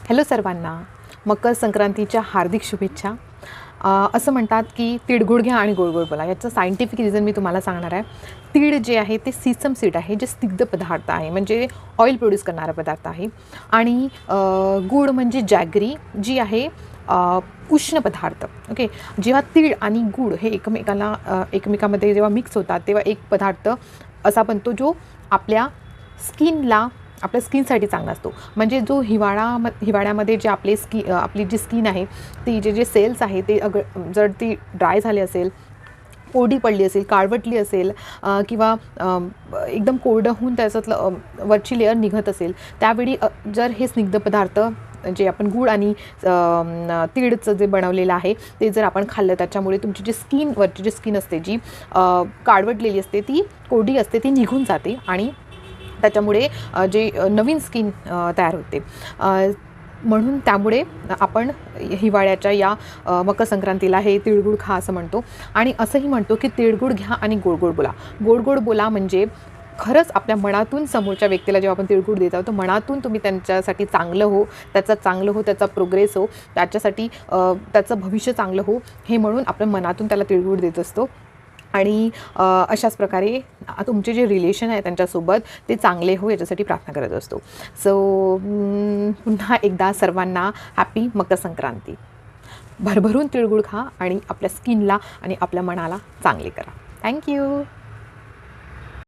Hello सर्वांना, मकर संक्रांतीच्या हार्दिक शुभेच्छा. असं म्हणतात की तिळगुळ घ्या आणि गोड गोड बोला. याचं सायंटिफिक रिझन मी तुम्हाला सांगणार आहे. तीळ जे आहे ते सीसम सीड आहे, जे स्निग्ध पदार्थ आहे, म्हणजे ऑइल प्रोड्यूस करणारा पदार्थ आहे. आणि गूळ म्हणजे जॅगरी जी आहे उष्ण पदार्थ. ओके, जेव्हा तीळ आणि गूळ हे एकमेकामध्ये जेव्हा मिक्स होतात तेव्हा एक पदार्थ असा बनतो जो आपल्या स्किनसाठी चांगला असतो. म्हणजे जो हिवाळ्यामध्ये जे आपली जी स्किन आहे, ती जे सेल्स आहे ते जर ती ड्राय झाली असेल, कोरडी पडली असेल, काळवटली असेल, किंवा एकदम कोरडं होऊन त्याच्यातलं वरची लेअर निघत असेल, त्यावेळी जर हे स्निग्ध पदार्थ जे आपण गूळ आणि तीळचं जे बनवलेलं आहे ते जर आपण खाल्लं, त्याच्यामुळे तुमची जी वरची जी स्किन असते, जी काळवटलेली असते, ती कोरडी असते, ती निघून जाते आणि त्याच्यामुळे जे नवीन स्किन तयार होते. म्हणून त्यामुळे आपण हिवाळ्याच्या या मकर संक्रांतीला हे तिळगुळ खा असं म्हणतो. आणि असंही म्हणतो की तिळगुळ घ्या आणि गोड गोड बोला. गोड गोड बोला म्हणजे खरंच आपल्या मनातून समोरच्या व्यक्तीला जेव्हा आपण तिळगुळ देत आहोत, तर मनातून तुम्ही त्यांच्यासाठी चांगलं हो, त्याचा प्रोग्रेस हो, त्याच्यासाठी त्याचं भविष्य चांगलं हो, हे म्हणून आपण मनातून त्याला तिळगुळ देत असतो. आणि अशाच प्रकारे तुमचे जे रिलेशन आहे त्यांच्यासोबत ते चांगले हो, याच्यासाठी प्रार्थना करत असतो. सो पुन्हा एकदा सर्वांना हॅपी मकर संक्रांती. भरभरून तिळगुळ खा आणि आपल्या स्किनला आणि आपल्या मनाला चांगले करा. थँक्यू.